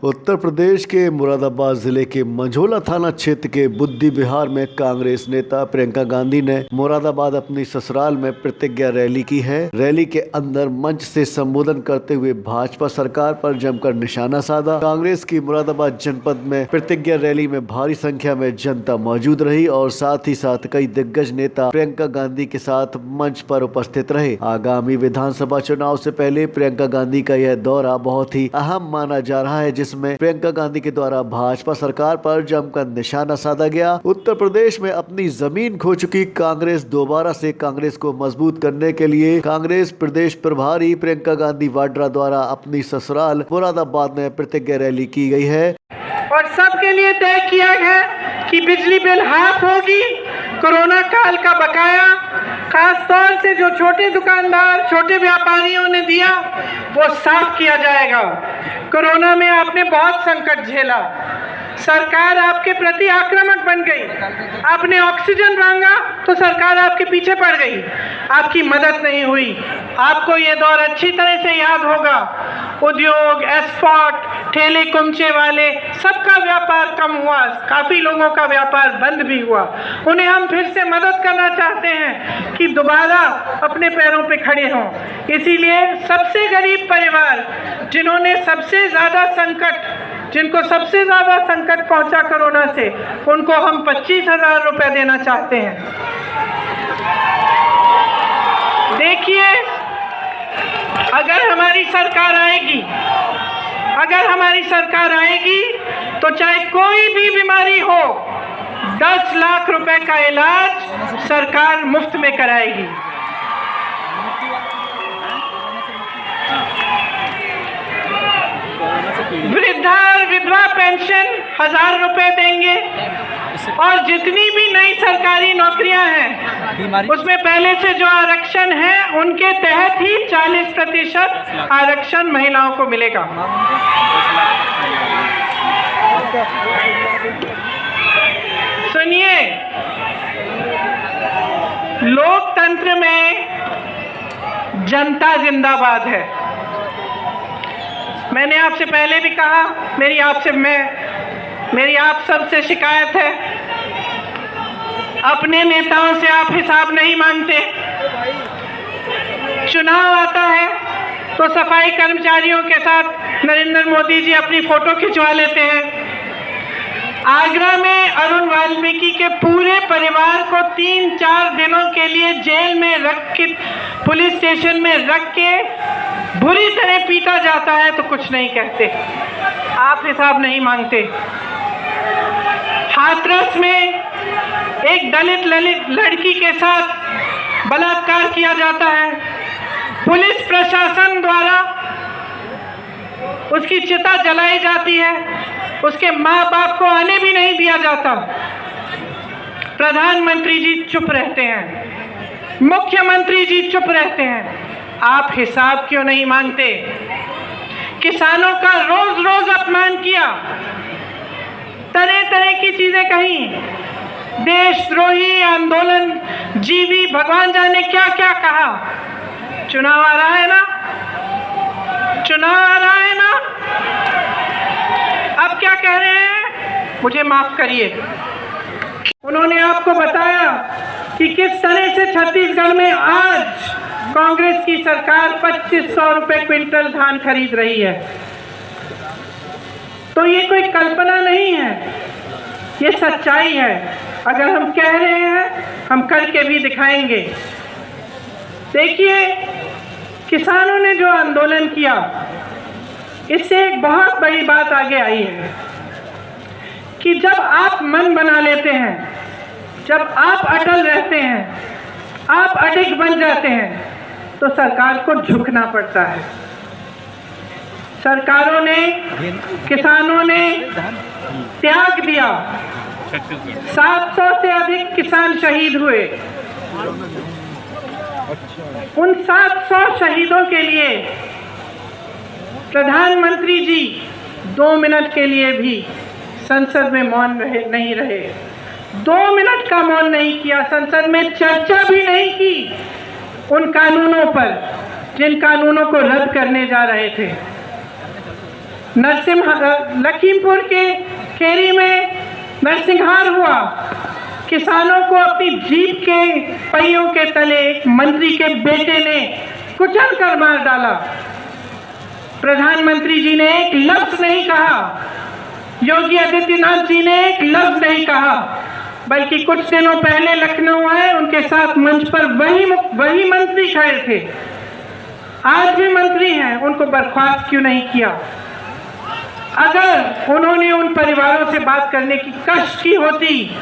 उत्तर प्रदेश के मुरादाबाद जिले के मंझोला थाना क्षेत्र के बुद्धि विहार में कांग्रेस नेता प्रियंका गांधी ने मुरादाबाद अपनी ससुराल में प्रतिज्ञा रैली की है। रैली के अंदर मंच से संबोधन करते हुए भाजपा सरकार पर जमकर निशाना साधा। कांग्रेस की मुरादाबाद जनपद में प्रतिज्ञा रैली में भारी संख्या में जनता मौजूद रही और साथ ही साथ कई दिग्गज नेता प्रियंका गांधी के साथ मंच पर उपस्थित रहे। आगामी विधानसभा चुनाव से पहले प्रियंका गांधी का यह दौरा बहुत ही अहम माना जा रहा है, जिसमें प्रियंका गांधी के द्वारा भाजपा सरकार पर जमकर निशाना साधा गया। उत्तर प्रदेश में अपनी जमीन खो चुकी कांग्रेस दोबारा से कांग्रेस को मजबूत करने के लिए कांग्रेस प्रदेश प्रभारी प्रियंका गांधी वाड्रा द्वारा अपनी ससुराल मुरादाबाद में प्रतिज्ञा रैली की गई है और सबके लिए तय किया गया कि बिजली बिल हाफ होगी। कोरोना काल का बकाया खास तौर से जो छोटे दुकानदार छोटे व्यापारियों ने दिया वो साफ किया जाएगा। कोरोना में आपने बहुत संकट झेला, सरकार आपके प्रति आक्रामक बन गई। आपने ऑक्सीजन मांगा तो सरकार आपके पीछे पड़ गई, आपकी मदद नहीं हुई। आपको ये दौर अच्छी तरह से याद होगा। उद्योग, एक्सपोर्ट, ठेले कुमचे वाले सबका व्यापार कम हुआ, काफ़ी लोगों का व्यापार बंद भी हुआ। उन्हें हम फिर से मदद करना चाहते हैं कि दोबारा अपने पैरों पे खड़े हों। इसीलिए सबसे गरीब परिवार जिन्होंने सबसे ज़्यादा जिनको सबसे ज़्यादा संकट पहुंचा कोरोना से, उनको हम 25,000 रुपये देना चाहते हैं। देखिए, अगर हमारी सरकार आएगी तो चाहे कोई भी बीमारी हो, 10 लाख रुपए का इलाज सरकार मुफ्त में कराएगी। वृद्धा और विधवा पेंशन 1,000 रुपए देंगे और जितनी भी नई सरकारी नौकरियां हैं उसमें पहले से जो आरक्षण है उनके तहत ही 40% आरक्षण महिलाओं को मिलेगा। सुनिए, लोकतंत्र में जनता जिंदाबाद है। मैंने आपसे पहले भी कहा, मेरी आप सबसे शिकायत है, अपने नेताओं से आप हिसाब नहीं मांगते। चुनाव आता है तो सफाई कर्मचारियों के साथ नरेंद्र मोदी जी अपनी फोटो खिंचवा लेते हैं। आगरा में अरुण वाल्मीकि के पूरे परिवार को 3-4 दिनों के लिए जेल में रख के, पुलिस स्टेशन में रख के बुरी तरह पीटा जाता है तो कुछ नहीं कहते, आप हिसाब नहीं मांगते। हाथरस में एक दलित लड़की के साथ बलात्कार किया जाता है, पुलिस प्रशासन द्वारा उसकी चिता जलाई जाती है, उसके माँ बाप को आने भी नहीं दिया जाता। प्रधानमंत्री जी चुप रहते हैं, मुख्यमंत्री जी चुप रहते हैं, आप हिसाब क्यों नहीं मांगते? किसानों का रोज रोज अपमान किया, तरह तरह की चीजें कही, देशद्रोही आंदोलन जीवी भगवान जाने क्या क्या कहा। चुनाव आ रहा है ना, अब क्या कह रहे हैं? मुझे माफ करिए, उन्होंने आपको बताया कि किस तरह से छत्तीसगढ़ में आज कांग्रेस की सरकार 2500 रुपए क्विंटल धान खरीद रही है। तो ये कोई कल्पना नहीं है, ये सच्चाई है। अगर हम कह रहे हैं, हम करके भी दिखाएंगे। देखिए, किसानों ने जो आंदोलन किया, इससे एक बहुत बड़ी बात आगे आई है कि जब आप मन बना लेते हैं, जब आप अटल रहते हैं, आप अडिग बन जाते हैं, तो सरकार को झुकना पड़ता है। सरकारों ने, किसानों ने त्याग दिया। 700 से अधिक किसान शहीद हुए। उन 700 शहीदों के लिए प्रधानमंत्री जी 2 मिनट के लिए भी संसद में मौन नहीं रहे। 2 मिनट का मौन नहीं किया, संसद में चर्चा भी नहीं की उन कानूनों पर जिन कानूनों को रद्द करने जा रहे थे। लखीमपुर के खेरी में नरसिंहार हुआ। किसानों को अपनी जीप के पहियों के तले एक मंत्री के बेटे ने कुचल कर मार डाला। प्रधानमंत्री जी ने एक लफ्ज नहीं कहा, योगी आदित्यनाथ जी ने एक लफ्ज नहीं कहा, बल्कि कुछ दिनों पहले लखनऊ आए, उनके साथ मंच पर वही मंत्री खड़े थे, आज भी मंत्री हैं, उनको बर्खास्त क्यों नहीं किया? अगर उन्होंने उन परिवारों से बात करने की कष्ट की होती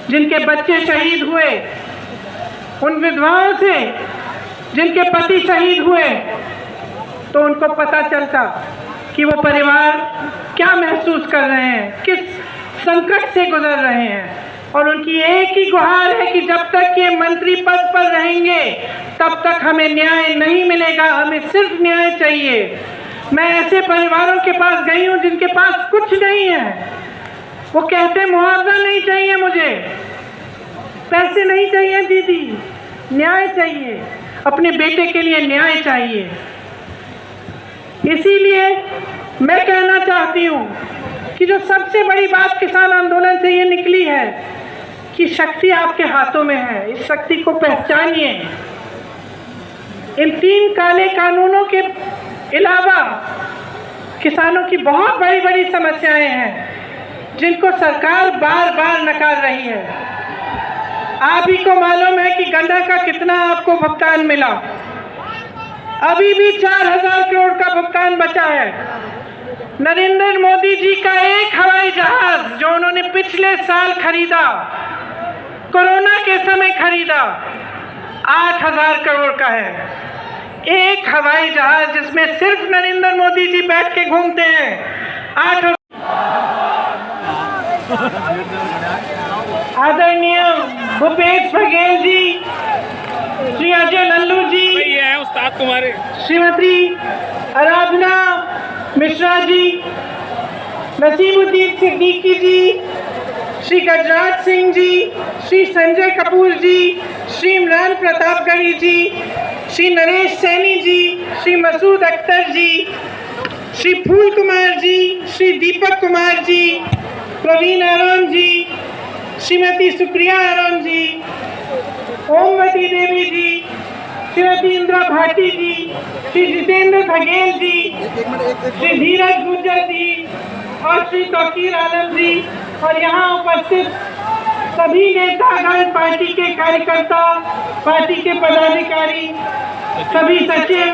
जिनके बच्चे शहीद हुए, उन विधवाओं से जिनके पति शहीद हुए, तो उनको पता चलता कि वो परिवार क्या महसूस कर रहे हैं, किस संकट से गुजर रहे हैं। और उनकी एक ही गुहार है कि जब तक ये मंत्री पद पर रहेंगे तब तक हमें न्याय नहीं मिलेगा, हमें सिर्फ न्याय चाहिए। मैं ऐसे परिवारों के पास गई हूँ जिनके पास कुछ नहीं है, वो कहते मुआवजा नहीं चाहिए, मुझे पैसे नहीं चाहिए दीदी, न्याय चाहिए, अपने बेटे के लिए न्याय चाहिए। इसीलिए मैं कहना चाहती हूँ कि जो सबसे बड़ी बात किसान आंदोलन से ये निकली है कि शक्ति आपके हाथों में है, इस शक्ति को पहचानिए। इन 3 काले कानूनों के अलावा किसानों की बहुत बड़ी बड़ी समस्याएं हैं जिनको सरकार बार बार नकार रही है। आप ही को मालूम है कि गन्ना का कितना आपको भुगतान मिला, अभी भी 4000 करोड़ का भुगतान बचा है। नरेंद्र मोदी जी का एक हवाई जहाज जो उन्होंने पिछले साल खरीदा, कोरोना के समय खरीदा, 8000 करोड़ का है। एक हवाई जहाज जिसमें सिर्फ नरेंद्र मोदी जी बैठ के घूमते हैं। 8 आदरणीय भूपेश बघेल जी, श्री अजय लल्लू जी, ये है उस्ताद तुम्हारे, श्रीमती आराधना मिश्रा जी, नसीमुद्दीन सिद्दीकी जी, श्री गजराज सिंह जी, श्री संजय कपूर जी, श्री इमरान प्रतापगढ़ी जी, श्री नरेश सैनी जी, श्री मसूद अख्तर जी, श्री फूल कुमार जी, श्री दीपक कुमार जी, प्रवीण आराम जी, श्रीमती सुप्रिया आराम जी, ओमवती देवी जी, श्रीमती इंदिरा भाटी जी, श्री जितेंद्र बघेल जी, श्री धीरज गुर्जर जी और श्री तौकीर आलम जी और यहाँ उपस्थित सभी नेतागण, पार्टी के कार्यकर्ता, पार्टी के पदाधिकारी, सभी सचिव,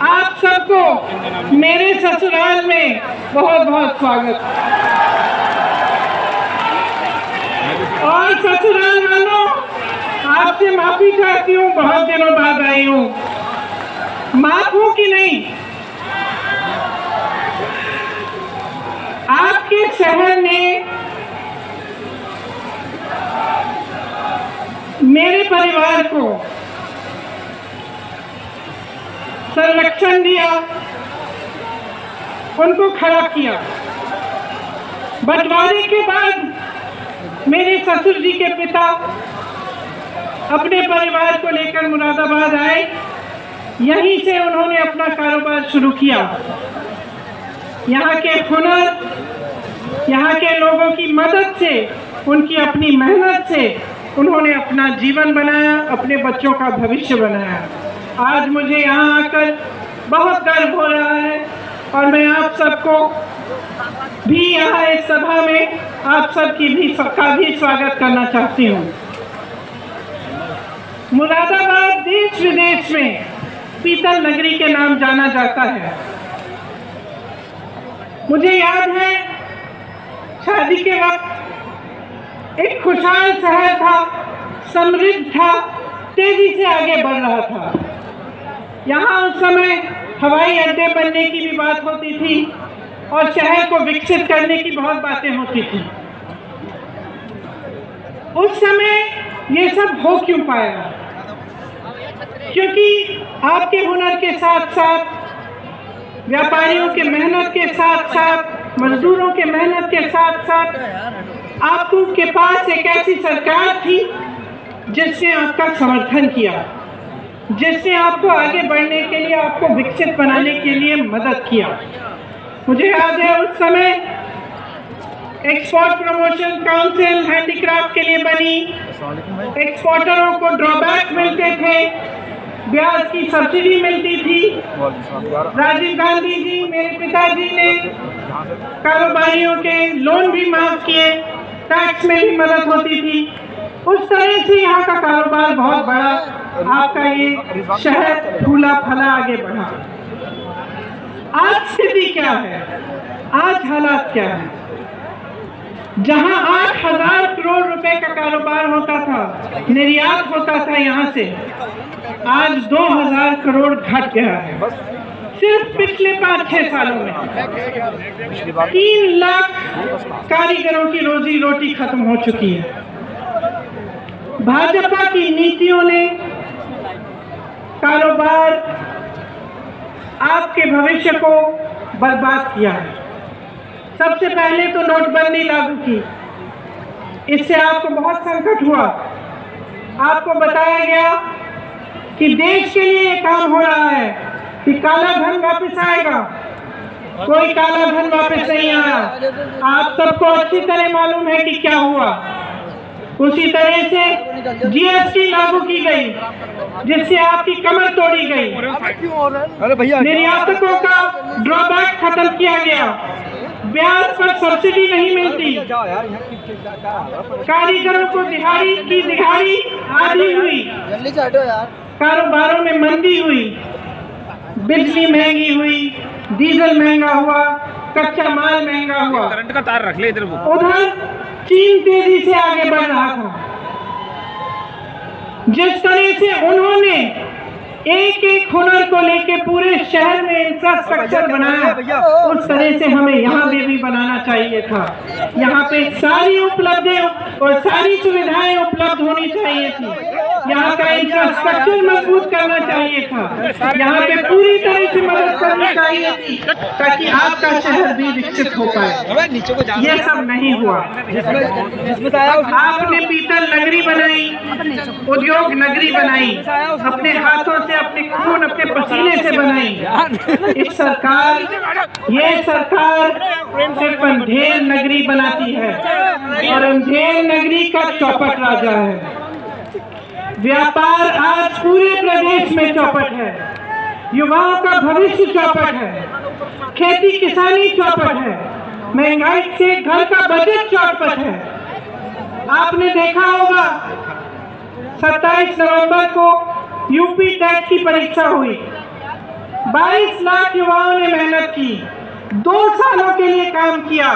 आप सबको मेरे ससुराल में बहुत बहुत स्वागत। और ससुराल वालों, आपसे माफी चाहती हूँ, बहुत दिनों बाद आई हूँ, माफ हूँ कि नहीं? आपके शहर ने मेरे परिवार को संरक्षण दिया, उनको खड़ा किया। बंटवारे के बाद मेरे ससुर जी के पिता अपने परिवार को लेकर मुरादाबाद आए, यहीं से उन्होंने अपना कारोबार शुरू किया। यहाँ के हुनर, यहाँ के लोगों की मदद से, उनकी अपनी मेहनत से उन्होंने अपना जीवन बनाया, अपने बच्चों का भविष्य बनाया। आज मुझे यहाँ आकर बहुत गर्व हो रहा है और मैं आप सबको भी यहाँ इस सभा में आप सबकी भी स्वागत करना चाहती हूँ। मुरादाबाद देश विदेश में पीतल नगरी के नाम जाना जाता है। मुझे याद है शादी के वक्त एक खुशहाल शहर था, समृद्ध था, तेजी से आगे बढ़ रहा था। यहाँ उस समय हवाई अड्डे बनने की भी बात होती थी और शहर को विकसित करने की बहुत बातें होती थी। उस समय ये सब हो क्यों पाया? क्योंकि आपके हुनर के साथ साथ, व्यापारियों के मेहनत के साथ साथ, मजदूरों के मेहनत के साथ साथ आपको के पास एक ऐसी सरकार थी जिसने आपका समर्थन किया, जिसने आपको आगे बढ़ने के लिए, आपको विकसित बनाने के लिए मदद किया। मुझे याद है उस समय एक्सपोर्ट प्रमोशन काउंसिल हैंडीक्राफ्ट के लिए बनी। एक्सपोर्टरों को ड्रॉबैक मिलते थे, ब्याज की सब्सिडी मिलती थी। राजीव गांधी जी, मेरे पिताजी ने कारोबारियों के लोन भी माफ किए, टैक्स में भी मदद होती थी। उस तरह से यहाँ का कारोबार बहुत बड़ा, आपका ये शहर फूला फला आगे बढ़ा। आज स्थिति क्या है, आज हालात क्या है? जहां 8,000 करोड़ रुपए का कारोबार होता था, निर्यात होता था यहाँ से, आज 2,000 करोड़ घट गया है। सिर्फ पिछले 5-6 सालों में 3 लाख कारीगरों की रोजी रोटी खत्म हो चुकी है। भाजपा की नीतियों ने कारोबार, आपके भविष्य को बर्बाद किया है। सबसे पहले तो नोटबंदी लागू की, इससे आपको बहुत संकट हुआ। आपको बताया गया कि देश के लिए ये काम हो रहा है कि काला धन वापस आएगा, कोई काला धन वापस नहीं आया। आप सबको अच्छी तरह मालूम है कि क्या हुआ। उसी तरह से जीएसटी लागू की गई, जिससे आपकी कमर तोड़ी गई। निर्यातकों का ड्रॉबैक खत्म किया गया, ब्याज पर सब्सिडी नहीं मिलती, कारीगरों को दिहाड़ी की दिहाड़ी आधी हुई, कारोबारों में मंदी हुई, बिजली महंगी हुई, डीजल महंगा हुआ, कच्चा माल महंगा हुआ। करंट का तार रख ले इधर। उधर चीन तेजी से आगे बढ़ रहा था। जिस तरह से उन्होंने एक एक हुनर को लेके पूरे शहर में इंफ्रास्ट्रक्चर बनाया, उस तरह से हमें यहाँ भी बनाना चाहिए था। यहाँ पे सारी उपलब्धियां और सारी सुविधाएं उपलब्ध होनी चाहिए थी। यहाँ का इंफ्रास्ट्रक्चर मजबूत करना चाहिए था। यहाँ पे पूरी तरह से मदद करनी चाहिए थी ताकि आपका शहर भी विकसित हो पाए। ये सब नहीं हुआ। आपने पीतल नगरी बनाई, उद्योग नगरी बनाई, अपने हाथों से, अपने खून, अपने पसीने से बनाई। इस सरकार, ये सरकार सिर्फ अंधेर नगरी बनाती है और अंधेर नगरी का चौपट राजा है। व्यापार आज पूरे प्रदेश में चौपट है, युवाओं का भविष्य चौपट है, खेती किसानी चौपट है, महंगाई से घर का बजट चौपट है। आपने देखा होगा 27 नवंबर को यूपी टेट की परीक्षा हुई। 22 लाख युवाओं ने मेहनत की, 2 सालों के लिए काम किया।